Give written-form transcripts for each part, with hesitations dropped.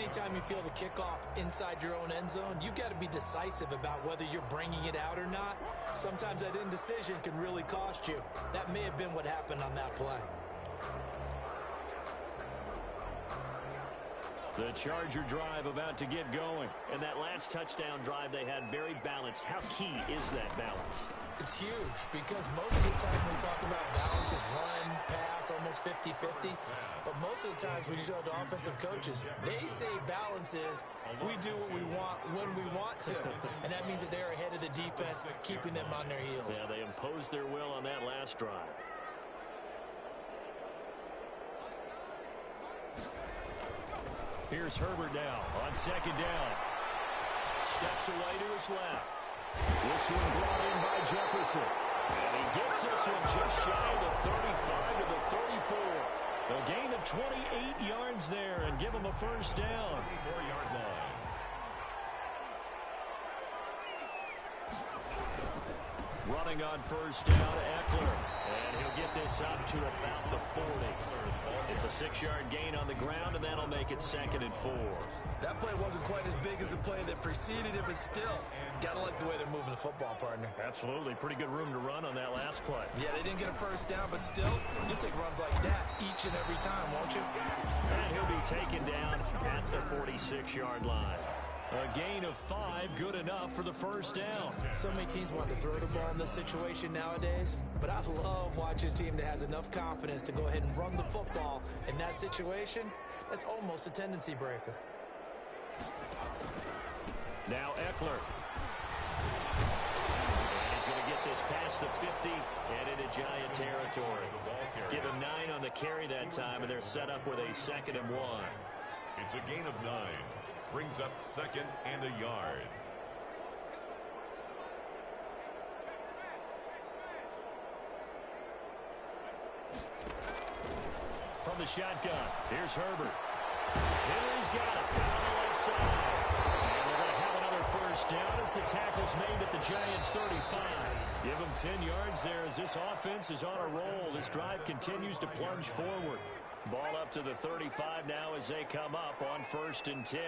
anytime you feel the kickoff inside your own end zone, you've got to be decisive about whether you're bringing it out or not. Sometimes that indecision can really cost you. That may have been what happened on that play. The Charger drive about to get going. And that last touchdown drive they had very balanced. How key is that balance? It's huge because most of the time we talk about balance is run, pass, almost 50-50. But most of the times when you talk to offensive coaches, they say balance is we do what we want when we want to. And that means that they're ahead of the defense, keeping them on their heels. Yeah, they imposed their will on that last drive. Here's Herbert now on second down. Steps away to his left. This one brought in by Jefferson. And he gets this one just shy of the 35 to the 34. A gain of 28 yards there and give him a first down. 4-yard line. Running on first down, Eckler. And he'll get this up to about the 40. It's a 6-yard gain on the ground, and that'll make it 2nd and 4. That play wasn't quite as big as the play that preceded it, but still, gotta like the way they're moving the football, partner. Absolutely. Pretty good room to run on that last play. Yeah, they didn't get a first down, but still, you'll take runs like that each and every time, won't you? And he'll be taken down at the 46-yard line. A gain of 5, good enough for the first down. So many teams want to throw the ball in this situation nowadays, but I love watching a team that has enough confidence to go ahead and run the football in that situation. That's almost a tendency breaker. Now Eckler. And he's going to get this past the 50 and into Giant territory. Give him 9 on the carry that time, and they're set up with a 2nd and 1. It's a gain of 9. Brings up 2nd and a yard. From the shotgun, here's Herbert. He's got it on the left side. And they're going to have another first down as the tackle's made at the Giants' 35. Give them 10 yards there as this offense is on a roll. This drive continues to plunge forward. Ball up to the 35 now as they come up on 1st and 10.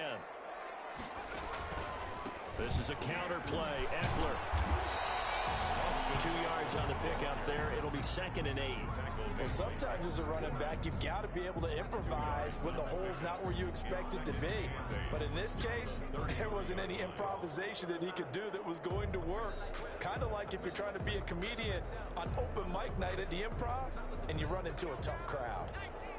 This is a counter play. Eckler. 2 yards on the pickup there. It'll be 2nd and 8. Well, sometimes as a running back, you've got to be able to improvise when the hole's not where you expect it to be. But in this case, there wasn't any improvisation that he could do that was going to work. Kind of like if you're trying to be a comedian on open mic night at the Improv and you run into a tough crowd.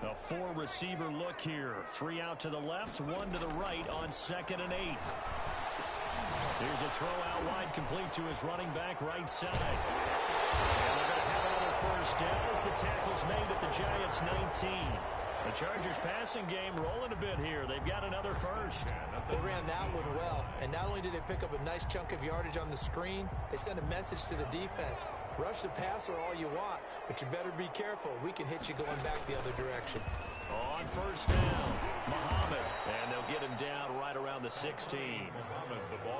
A 4-receiver look here. 3 out to the left, 1 to the right on 2nd and 8. Here's a throw out wide, complete to his running back right side. And they're going to have another first down as the tackle's made at the Giants' 19. The Chargers passing game rolling a bit here. They've got another first. They ran that one well, and not only did they pick up a nice chunk of yardage on the screen, they sent a message to the defense. Rush the passer all you want, but you better be careful. We can hit you going back the other direction. On first down, Muhammad. And they'll get him down right around the 16.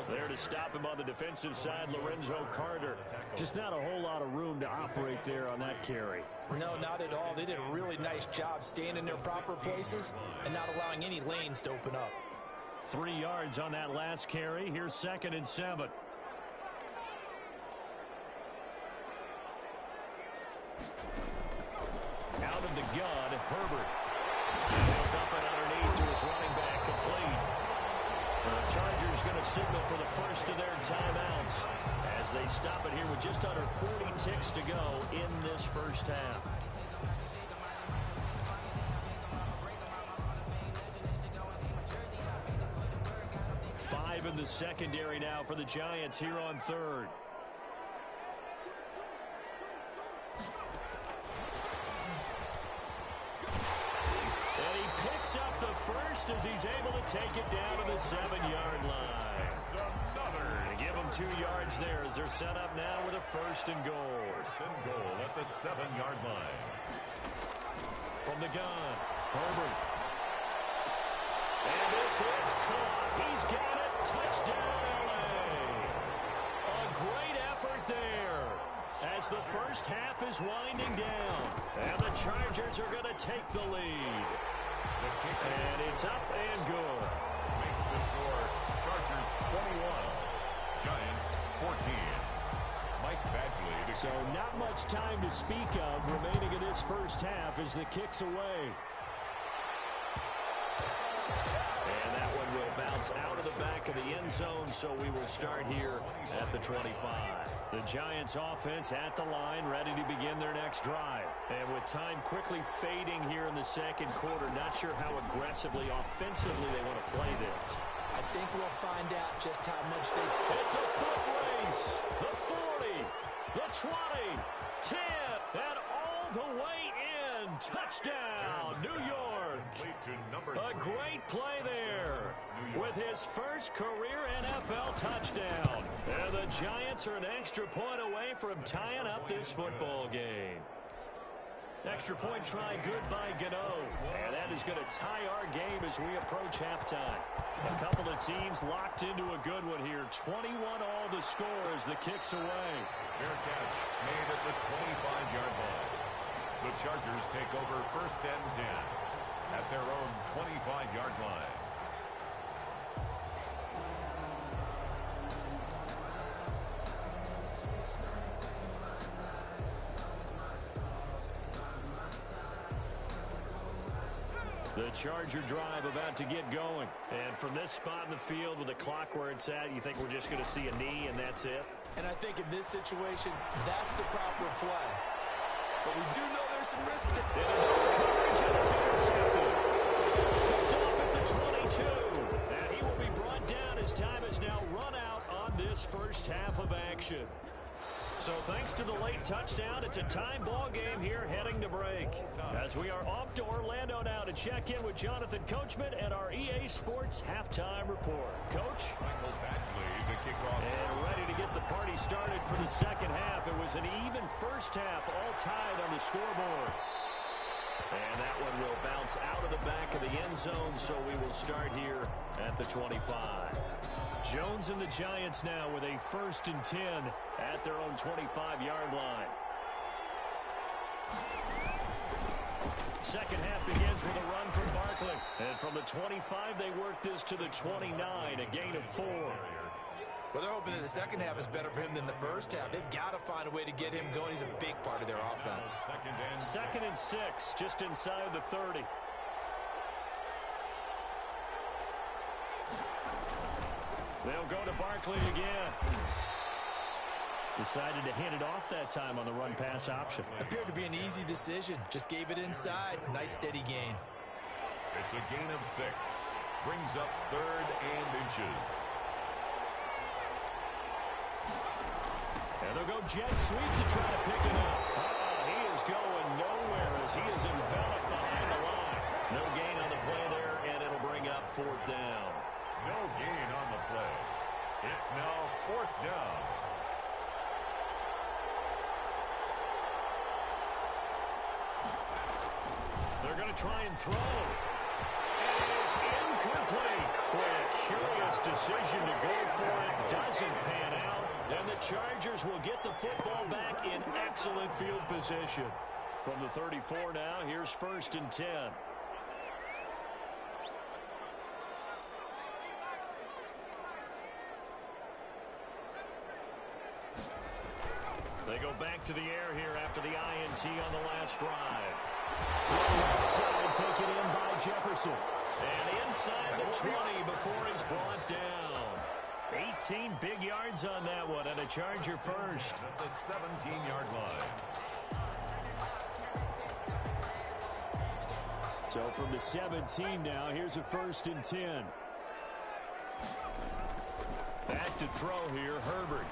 There to stop him on the defensive side, Lor'Renzo Carter. Just not a whole lot of room to operate there on that carry. No, not at all. They did a really nice job staying in their proper places and not allowing any lanes to open up. 3 yards on that last carry. Here's 2nd and 7. Out of the gun, Herbert. He'll dump it underneath to his running back, complete. The Chargers going to signal for the first of their timeouts as they stop it here with just under 40 ticks to go in this first half. Five in the secondary now for the Giants here on 3rd. Up the first as he's able to take it down to the 7-yard line. And give them 2 yards there as they're set up now with a 1st and goal. 1st and goal at the 7-yard line. From the gun, Herbert. And this is caught. He's got it. Touchdown, LA. A great effort there as the first half is winding down. And the Chargers are going to take the lead. And it's up and good. Chargers 21, Giants 14. Mike Badgley. So not much time to speak of remaining in this first half as the kick's away. And that one will bounce out of the back of the end zone, so we will start here at the 25. The Giants offense at the line, ready to begin their next drive. And with time quickly fading here in the second quarter, not sure how aggressively, offensively they want to play this. I think we'll find out just how much they... It's a foot race. The 40, the 20, 10, and all the way in. Touchdown, New York. A great play there with his first career NFL touchdown. And the Giants are an extra point away from tying up this football game. Extra point try good by Gano. And that is going to tie our game as we approach halftime. A couple of teams locked into a good one here. 21 all the score as the kick's away. Fair catch made at the 25-yard line. The Chargers take over first and 10 at their own 25-yard line. The Charger drive about to get going. And from this spot in the field with the clock where it's at, you think we're just going to see a knee and that's it? And I think in this situation, that's the proper play. But we do know there's some risk to... Coverage, and it's intercepted. Picked off at the 22. And he will be brought down as time has now run out on this first half of action. So thanks to the late touchdown, it's a tie ball game here heading to break. As we are off to Orlando now to check in with Jonathan Coachman and our EA Sports halftime report. Coach? Michael Badgley, the kickoff. And ready to get the party started for the second half. It was an even first half, all tied on the scoreboard. And that one will bounce out of the back of the end zone, so we will start here at the 25. Jones and the Giants now with a 1st and 10 at their own 25-yard line. Second half begins with a run from Barkley. And from the 25, they work this to the 29, a gain of 4. Well, they're hoping that the second half is better for him than the first half. They've got to find a way to get him going. He's a big part of their offense. Second and 6, just inside the 30. They'll go to Barkley again. Decided to hand it off that time on the run-pass option. Appeared to be an easy decision. Just gave it inside. Nice, steady gain. It's a gain of 6. Brings up 3rd and inches. And they'll go jet sweep to try to pick it up. He is going nowhere as he is enveloped behind the line. No gain on the play there, and it'll bring up 4th down. No gain on the play. It's now 4th down. They're going to try and throw. It is incomplete. Boy, a curious decision to go for it. Doesn't pan out. And the Chargers will get the football back in excellent field position. From the 34 now, here's 1st and 10. They go back to the air here after the INT on the last drive. Left side taken in by Jefferson. And inside the 20 before he's brought down. 18 big yards on that one, and a Charger first. At the 17-yard line. So from the 17 now, here's a 1st and 10. Back to throw here, Herbert.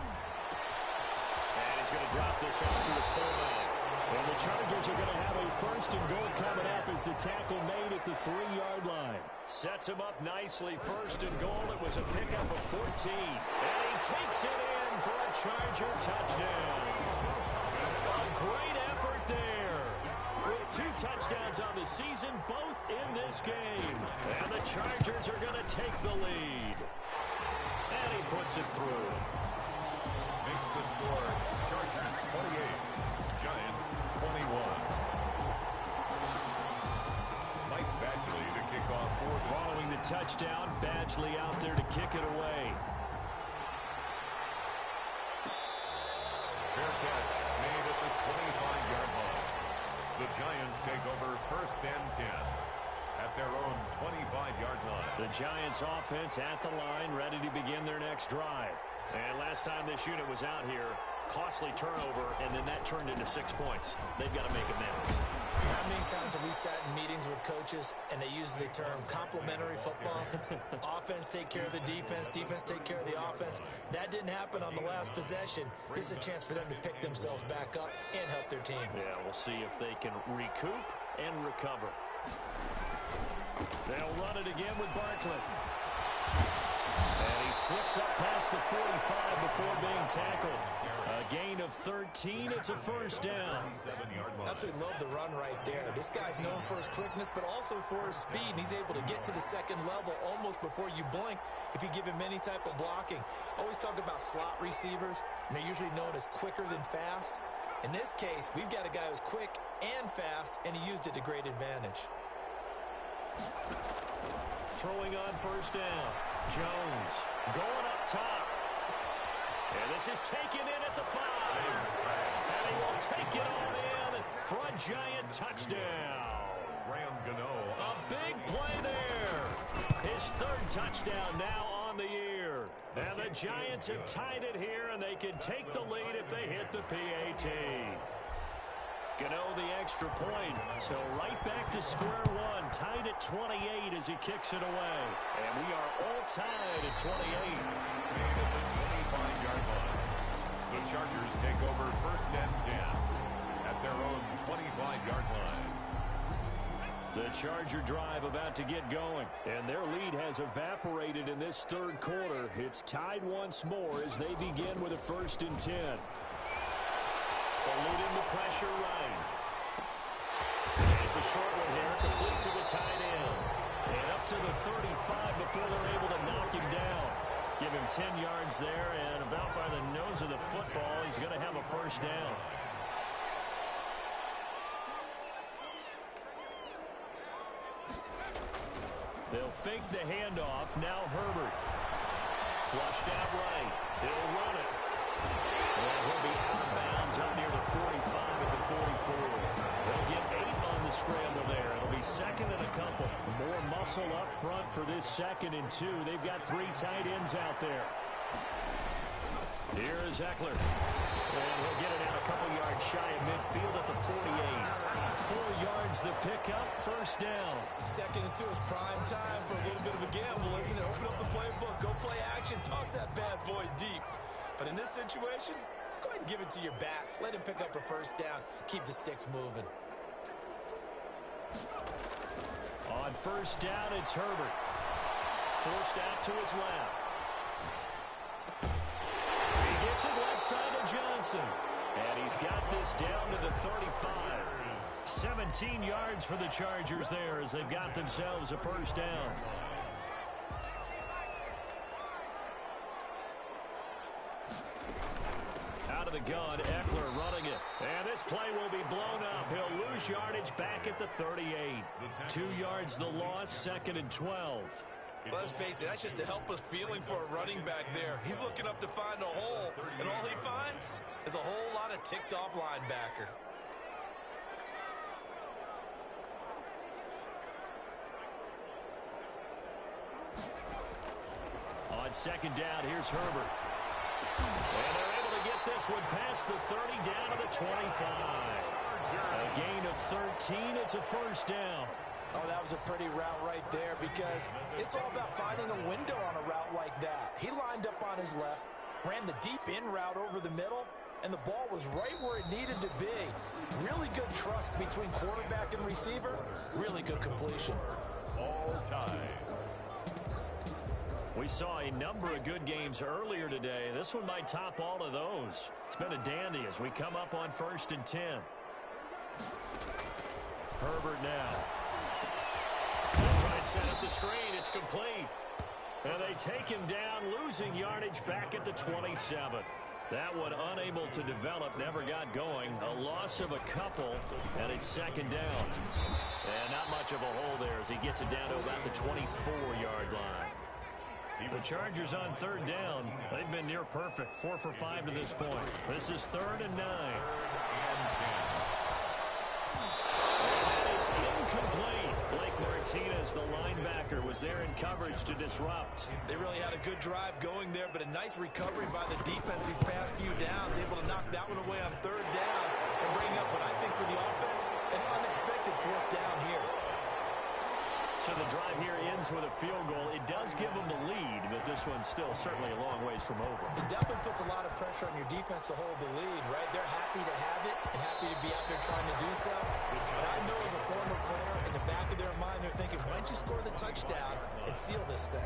And he's going to drop this off to his fullback. And the Chargers are going to have a 1st and goal coming up as the tackle made at the 3-yard line. Sets him up nicely. 1st and goal. It was a pickup of 14. And he takes it in for a Charger touchdown. A great effort there. With 2 touchdowns on the season, both in this game. And the Chargers are going to take the lead. And he puts it through. Makes the score Chargers 28, Giants 21. Mike Badgley to kick off for following the touchdown. Badgley out there to kick it away. Fair catch made at the 25-yard line. The Giants take over 1st and 10 at their own 25-yard line. The Giants offense at the line, ready to begin their next drive. And last time this unit was out here, costly turnover, and then that turned into 6 points. They've got to make amends. How many times have we sat in meetings with coaches and they use the term complementary football? Offense take care of the defense, defense take care of the offense. That didn't happen on the last possession. This is a chance for them to pick themselves back up and help their team. Yeah, we'll see if they can recoup and recover. They'll run it again with Barkley. And he slips up past the 45 before being tackled. A gain of 13. It's a first down. Absolutely love the run right there. This guy's known for his quickness, but also for his speed. And he's able to get to the second level almost before you blink if you give him any type of blocking. Always talk about slot receivers, and they're usually known as quicker than fast. In this case, we've got a guy who's quick and fast, and he used it to great advantage. Throwing on first down. Jones going up top. And this is taken in at the 5. And he will take it on in for a Giant touchdown. A big play there. His 3rd touchdown now on the year. And the Giants have tied it here, and they can take the lead if they hit the PAT. Gano the extra point, so right back to square one, tied at 28 as he kicks it away. And we are all tied at 28. Made at the 25-yard line. The Chargers take over 1st and 10 at their own 25-yard line. The Charger drive about to get going, and their lead has evaporated in this 3rd quarter. It's tied once more as they begin with a 1st and 10. Eluding the pressure right. It's a short one here, complete to the tight end. And up to the 35 before they're able to knock him down. Give him 10 yards there, and about by the nose of the football, he's going to have a first down. They'll fake the handoff. Now Herbert. Flushed out right. He'll run it. And he'll be out of bounds up near the 45 at the 44. They'll get 8 on the scramble there. It'll be 2nd and a couple. More muscle up front for this 2nd and 2. They've got 3 tight ends out there. Here's Eckler. And he'll get it out a couple yards shy of midfield at the 48. 4 yards the pickup, first down. 2nd and 2 is prime time for a little bit of a gamble, isn't it? Open up the playbook, go play action, toss that bad boy deep. But in this situation, go ahead and give it to your back. Let him pick up a first down. Keep the sticks moving. On first down, it's Herbert. Forced out to his left. He gets it left side of Johnson. And he's got this down to the 35. 17 yards for the Chargers there as they've got themselves a first down. Out of the gun, Eckler running it. And this play will be blown up. He'll lose yardage back at the 38. 2 yards the loss, 2nd and 12. Let's face it, that's just a helpless feeling for a running back there. He's looking up to find a hole, and all he finds is a whole lot of ticked-off linebacker. On 2nd down, here's Herbert. And they're able to get this one past the 30 down to the 25. A gain of 13. It's a first down. Oh, that was a pretty route right there because it's all about finding a window on a route like that. He lined up on his left, ran the deep in route over the middle, and the ball was right where it needed to be. Really good trust between quarterback and receiver. Really good completion. All tied. We saw a number of good games earlier today. This one might top all of those. It's been a dandy as we come up on 1st and 10. Herbert now. They'll try and set up the screen. It's complete. And they take him down, losing yardage back at the 27. That one unable to develop, never got going. A loss of a couple, and it's second down. And not much of a hole there as he gets it down to about the 24-yard line. The Chargers on third down. They've been near perfect. 4 for 5 to this point. This is 3rd and 9. And that is incomplete. Blake Martinez, the linebacker, was there in coverage to disrupt. They really had a good drive going there, but a nice recovery by the defense these past few downs, able to knock that one away on third down and bring up what I think for the offense, an unexpected 4th down here. So the drive here ends with a field goal. It does give them the lead, but this one's still certainly a long ways from over. It definitely puts a lot of pressure on your defense to hold the lead, right? They're happy to have it and happy to be out there trying to do so. But I know as a former player, in the back of their mind, they're thinking, why don't you score the touchdown and seal this thing?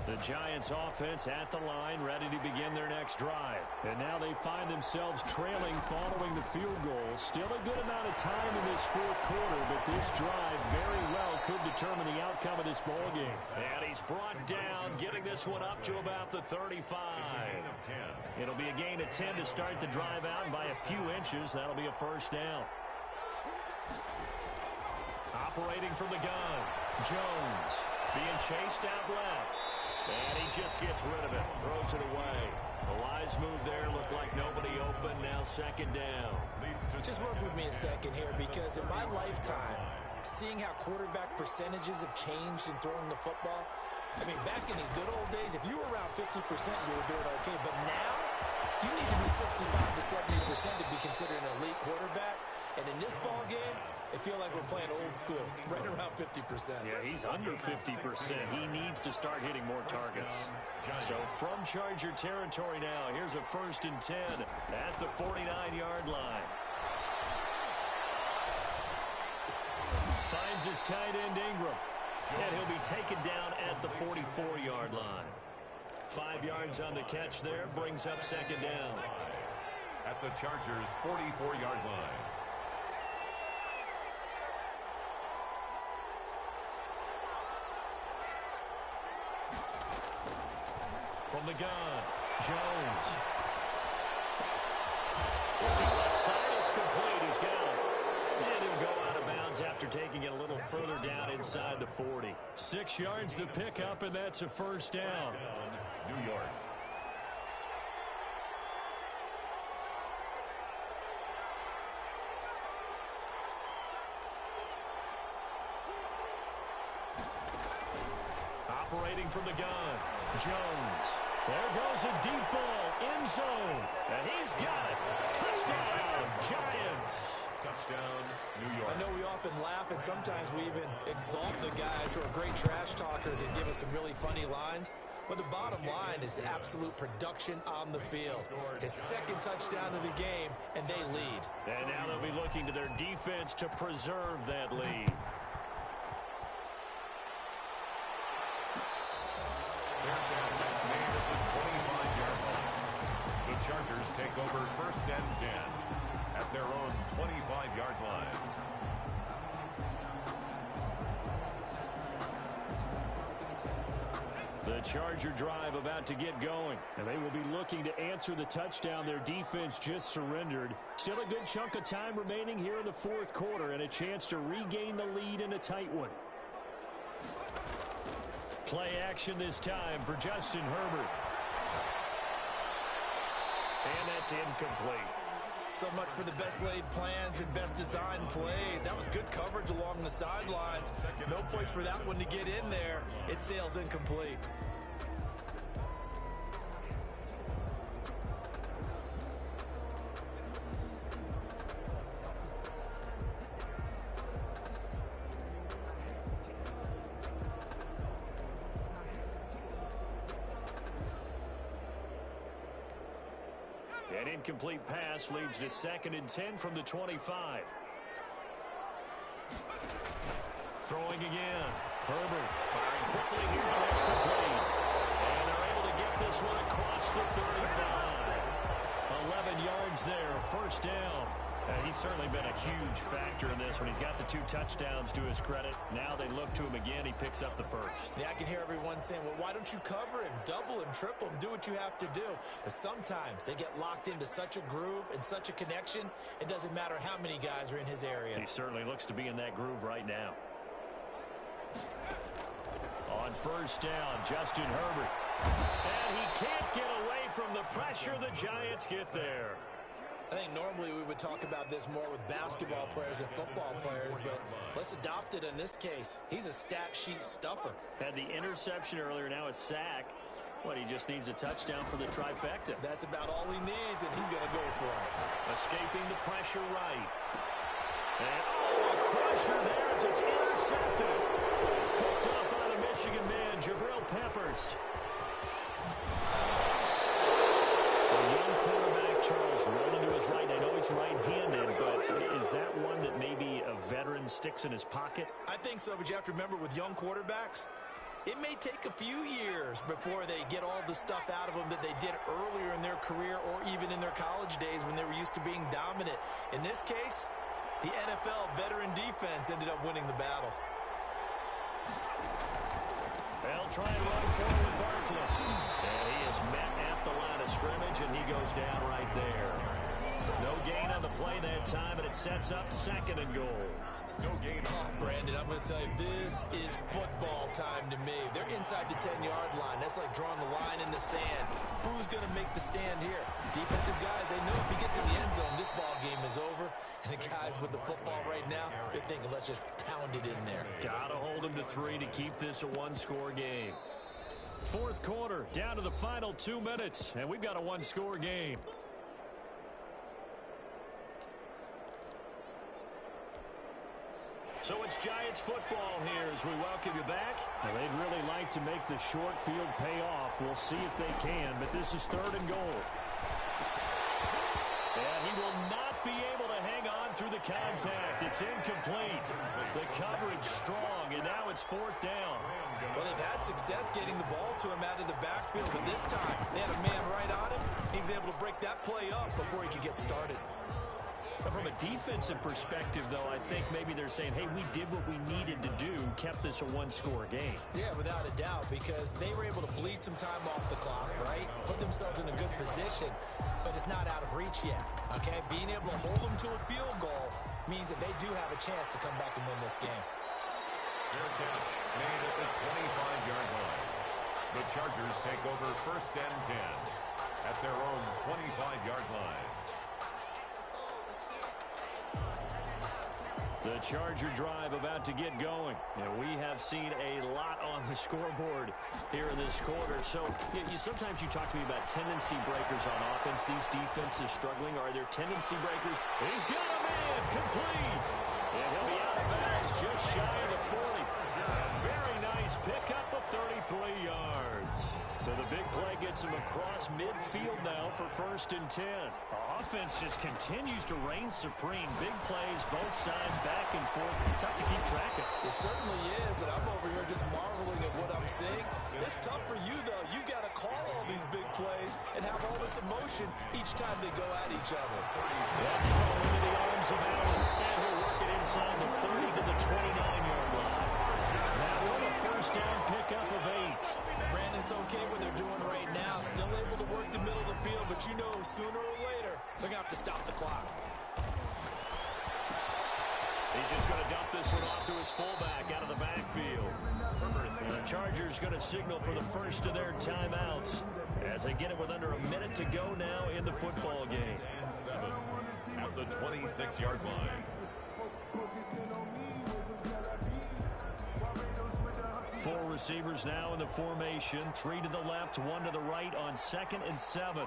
The Giants offense at the line, ready to begin their next drive. And now they find themselves trailing following the field goal. Still a good amount of time in this 4th quarter, but this drive very well could determine the outcome of this ball game. And he's brought down, getting this one up to about the 35. It'll be a gain of 10 to start the drive out, and by a few inches, that'll be a 1st down. Operating from the gun, Jones being chased out left. And he just gets rid of it, throws it away. A wise move there, looked like nobody open, now 2nd down. Just work with me a second here, because in my lifetime, seeing how quarterback percentages have changed in throwing the football, I mean, back in the good old days, if you were around 50%, you were doing okay. But now, you need to be 65 to 70% to be considered an elite quarterback. And in this ball game, I feel like we're playing old school, right around 50%. Yeah, he's under 50%. He needs to start hitting more targets. So from Charger territory now, here's a 1st and 10 at the 49-yard line. Finds his tight end Ingram. And he'll be taken down at the 44-yard line. 5 yards on the catch there, brings up 2nd down. At the Chargers' 44-yard line. From the gun, Jones. Left side, it's complete. He's got it. And he'll go out of bounds after taking it a little further down inside the 40. 6 yards the pickup, and that's a 1st down. New York. Operating from the gun, Jones. There goes a deep ball, end zone, and he's got it. Touchdown, Giants. Touchdown, New York. I know we often laugh, and sometimes we even exalt the guys who are great trash talkers and give us some really funny lines. But the bottom line is absolute production on the field. His 2nd touchdown of the game, and they lead. And now they'll be looking to their defense to preserve that lead. The Chargers take over 1st and 10 at their own 25-yard line. The Charger drive about to get going, and they will be looking to answer the touchdown their defense just surrendered. Still a good chunk of time remaining here in the 4th quarter, and a chance to regain the lead in a tight one. Play action this time for Justin Herbert. And that's incomplete. So much for the best laid plans and best designed plays. That was good coverage along the sidelines. No place for that one to get in there. It sails incomplete. An incomplete pass leads to 2nd and 10 from the 25. Throwing again. Herbert firing quickly here, and that's complete. And they're able to get this one across the 35. 11 yards there, 1st down. He's certainly been a huge factor in this when he's got the 2 touchdowns to his credit. Now they look to him again. He picks up the first. Yeah, I can hear everyone saying, well, why don't you cover him, double him, triple him, do what you have to do. But sometimes they get locked into such a groove and such a connection, it doesn't matter how many guys are in his area. He certainly looks to be in that groove right now. On first down, Justin Herbert. And he can't get away from the pressure. The Giants get there. I think normally we would talk about this more with basketball players and football players, but let's adopt it in this case. He's a stat sheet stuffer. Had the interception earlier, now a sack. What, he just needs a touchdown for the trifecta. That's about all he needs, and he's going to go for it. Escaping the pressure right. And, a crusher there as it's intercepted. Picked up by the Michigan man, Jabril Peppers. Charles rolling to his right. I know he's right-handed, but is that one that maybe a veteran sticks in his pocket? I think so, but you have to remember with young quarterbacks, it may take a few years before they get all the stuff out of them that they did earlier in their career or even in their college days when they were used to being dominant. In this case, the NFL veteran defense ended up winning the battle. They'll try and run forward with Barkley. And he is met at the line of scrimmage, and he goes down right there. No gain on the play that time, and it sets up 2nd and goal. No gain. Oh, Brandon, I'm going to tell you, this is football time to me. They're inside the 10-yard line. That's like drawing the line in the sand. Who's going to make the stand here? Defensive guys, they know if he gets in the end zone, this ball game is over. And the guys with the football right now, they're thinking, let's just pound it in there. Got to hold him to 3 to keep this a 1-score game. 4th quarter, down to the final 2 minutes, and we've got a 1-score game. So it's Giants football here as we welcome you back. Now they'd really like to make the short field pay off. We'll see if they can, but this is 3rd and goal. And he will not be able to hang on through the contact. It's incomplete. The coverage strong, and now it's 4th down. Well, they've had success getting the ball to him out of the backfield, but this time they had a man right on him. He was able to break that play up before he could get started. From a defensive perspective, though, I think maybe they're saying, hey, we did what we needed to do, kept this a 1-score game. Yeah, without a doubt, because they were able to bleed some time off the clock, right? Put themselves in a good position, but it's not out of reach yet, okay? Being able to hold them to a field goal means that they do have a chance to come back and win this game. Fair catch made at the 25-yard line. The Chargers take over 1st and 10 at their own 25-yard line. The Charger drive about to get going. And we have seen a lot on the scoreboard here in this quarter. So sometimes you talk to me about tendency breakers on offense. These defenses struggling. Are there tendency breakers? He's got a man complete. And he'll be out of bounds just shy of the 40. A very nice pickup of 33 yards. So the big play gets him across midfield now for 1st and 10. Our offense just continues to reign supreme. Big plays, both sides, back and forth. Tough to keep track of. It certainly is, and I'm over here just marveling at what I'm seeing. It's tough for you, though. You got to call all these big plays and have all this emotion each time they go at each other. That throw into the arms of Allen, and he'll work it inside the 30 to the 29-yard line. Now with a 1st down pickup of 8. Brandon, it's okay what they're doing right now. Still able to work the middle of the field, but you know sooner or later they're going to have to stop the clock. He's just going to dump this one off to his fullback out of the backfield. And the Chargers going to signal for the first of their timeouts as they get it with under a minute to go now in the football game. 7 at the 26-yard line. Four receivers now in the formation. 3 to the left, 1 to the right on 2nd and 7.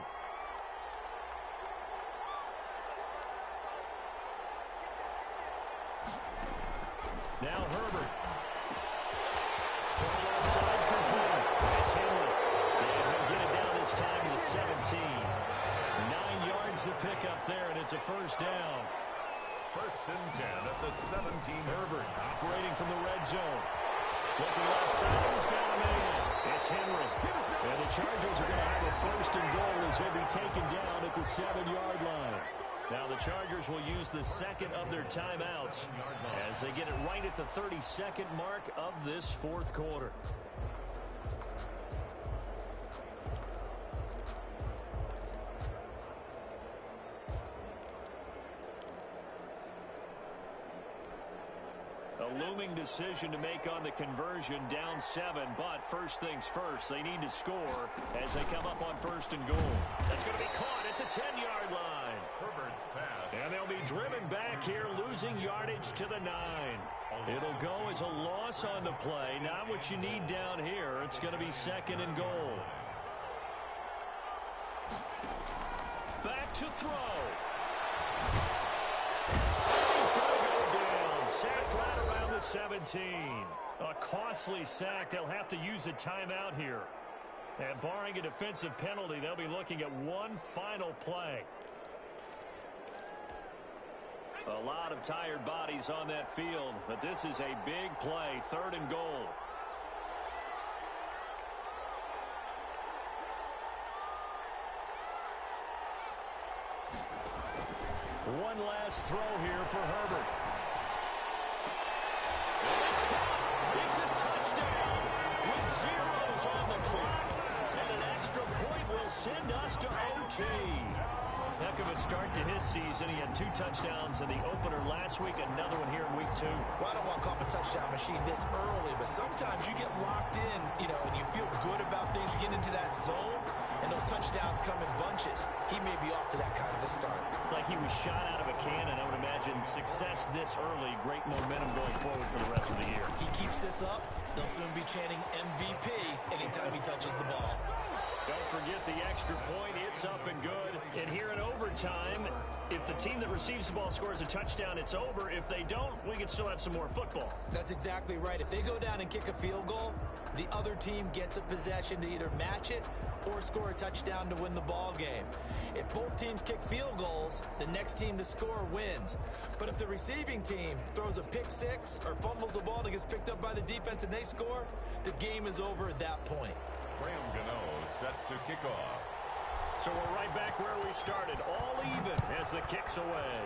Now Herbert. Throw left side complete. That's Henry. And he'll get it down this time to the 17. 9 yards to pick up there, and it's a 1st down. 1st and 10 at the 17. Herbert operating from the red zone. Looking left side, he's got a man. It's Henry. And the Chargers are going to have a 1st and goal as he'll be taken down at the 7-yard line. Now the Chargers will use the second of their timeouts as they get it right at the 32nd mark of this fourth quarter. A looming decision to make on the conversion, down 7, but first things first, they need to score as they come up on first and goal. That's going to be caught at the 10-yard line. Herbert's pass. And they'll be driven back here, losing yardage to the 9. It'll go as a loss on the play, not what you need down here. It's going to be second and goal. Back to throw. He's going to go down, sacked right around the 17. A costly sack. They'll have to use a timeout here. And barring a defensive penalty, they'll be looking at one final play. A lot of tired bodies on that field, but this is a big play, third and goal. One last throw here for Herbert. It's caught. It's a touchdown with zeros on the clock. And an extra point will send us to OT. Heck of a start to his season. He had 2 touchdowns in the opener last week, another one here in week 2. Well, I don't want to call him a touchdown machine this early, but sometimes you get locked in, and you feel good about things. You get into that zone, and those touchdowns come in bunches. He may be off to that kind of a start. It's like he was shot out of a cannon. I would imagine success this early, great momentum going forward for the rest of the year. He keeps this up, they'll soon be chanting MVP anytime he touches the ball. Don't forget the extra point. It's up and good. And here in overtime, if the team that receives the ball scores a touchdown, it's over. If they don't, we can still have some more football. That's exactly right. If they go down and kick a field goal, the other team gets a possession to either match it or score a touchdown to win the ball game. If both teams kick field goals, the next team to score wins. But if the receiving team throws a pick six or fumbles the ball and it gets picked up by the defense and they score, the game is over at that point. Graham Gano set to kick off. So we're right back where we started, all even as the kick's away.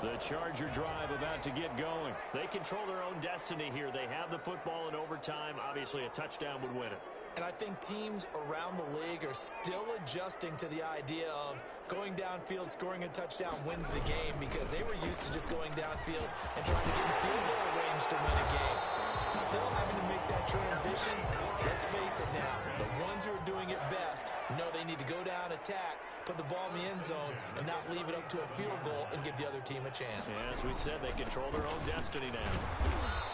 The Charger drive about to get going. They control their own destiny here. They have the football in overtime. Obviously, a touchdown would win it. And I think teams around the league are still adjusting to the idea of going downfield, scoring a touchdown wins the game, because they were used to just going downfield and trying to get in field goal range to win a game. Still having to make that transition. Let's face it now, the ones who are doing it best know they need to go down, attack, put the ball in the end zone, and not leave it up to a field goal and give the other team a chance. Yeah, as we said, they control their own destiny now.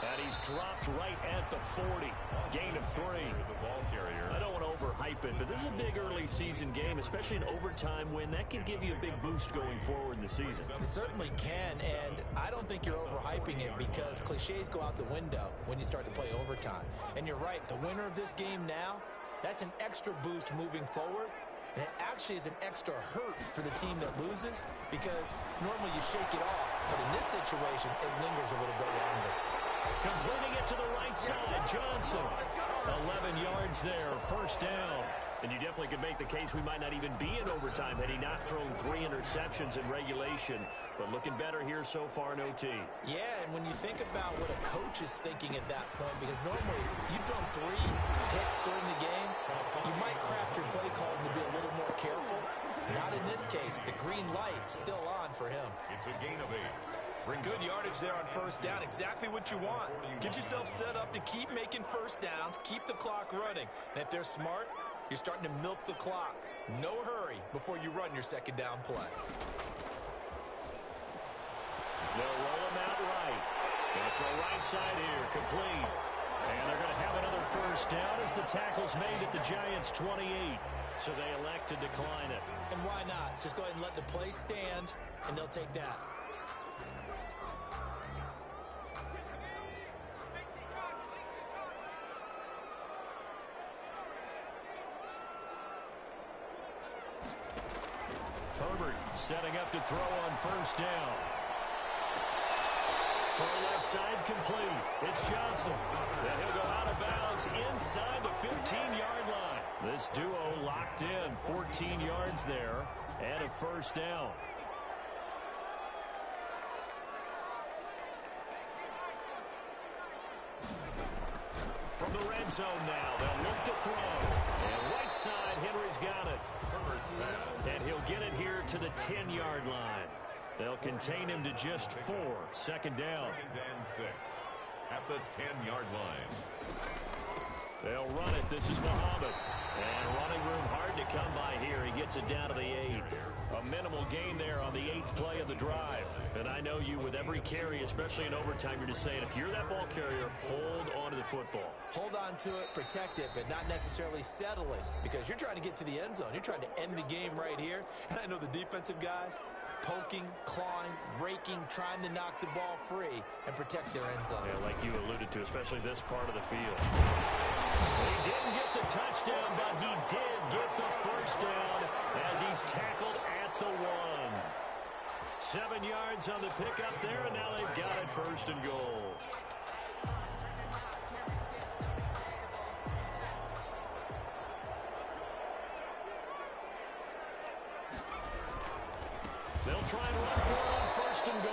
And he's dropped right at the 40. Gain of 3. The ball carrier. I don't want to overhype it, but this is a big early season game, especially an overtime win. That can give you a big boost going forward in the season. It certainly can, and I don't think you're overhyping it, because cliches go out the window when you start to play overtime. And you're right, the winner of this game now, that's an extra boost moving forward. And it actually is an extra hurt for the team that loses, because normally you shake it off, but in this situation, it lingers a little bit longer. Completing it to the right side, Johnson. 11 yards there, first down. And you definitely could make the case we might not even be in overtime had he not thrown 3 interceptions in regulation. But looking better here so far in OT. Yeah, and when you think about what a coach is thinking at that point, because normally you've thrown 3 hits during the game, you might craft your play calling to be a little more careful. Not in this case. The green light still on for him. It's a gain of 8. Good yardage there on first down. Exactly what you want. Get yourself set up to keep making first downs, keep the clock running. And if they're smart, you're starting to milk the clock. No hurry before you run your second down play. They'll roll him out right. It's the right side here, complete. And they're going to have another first down as the tackle's made at the Giants' 28. So they elect to decline it. And why not? Just go ahead and let the play stand, and they'll take that. Herbert setting up to throw on first down. Throw left side complete. It's Johnson. And he'll go out of bounds inside the 15-yard line. This duo locked in. 14 yards there and a first down. From the red zone now, they'll look to throw. And right side, Henry's got it. And he'll get it here to the 10-yard line. They'll contain him to just 4. Second down. 2nd and 6 at the 10-yard line. They'll run it. This is Muhammad. And running room hard to come by here. He gets it down to the 8. A minimal gain there on the 8th play of the drive. And I know you, with every carry, especially in overtime, you're just saying, if you're that ball carrier, hold on to the football. Hold on to it, protect it, but not necessarily settle it, because you're trying to get to the end zone. You're trying to end the game right here. And I know the defensive guys, poking, clawing, raking, trying to knock the ball free and protect their end zone. Yeah, like you alluded to, especially this part of the field. He didn't get the touchdown, but he did get the first down as he's tackled at the 1. 7 yards on the pickup there, and now they've got it 1st and goal. They'll try and run for it on 1st and goal.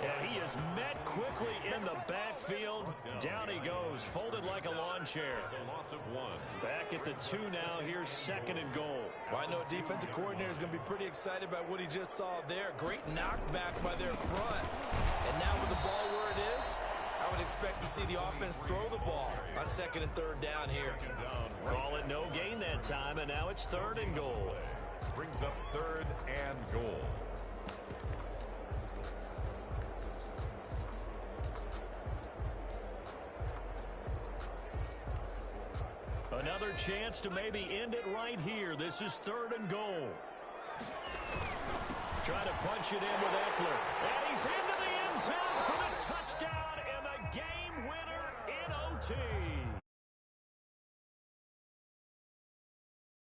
And he is met quickly in the backfield. Down he goes, folded like a lawn chair. It's a loss of 1. Back at the 2 now. Here's 2nd and goal. Well, I know a defensive coordinator is going to be pretty excited about what he just saw there. Great knockback by their front. And now with the ball where it is, I would expect to see the offense throw the ball on 2nd and 3rd down here. Call it no gain that time, and now it's 3rd and goal. Brings up 3rd and goal. Another chance to maybe end it right here. This is 3rd and goal. Trying to punch it in with Eckler. And he's into the end zone for the touchdown.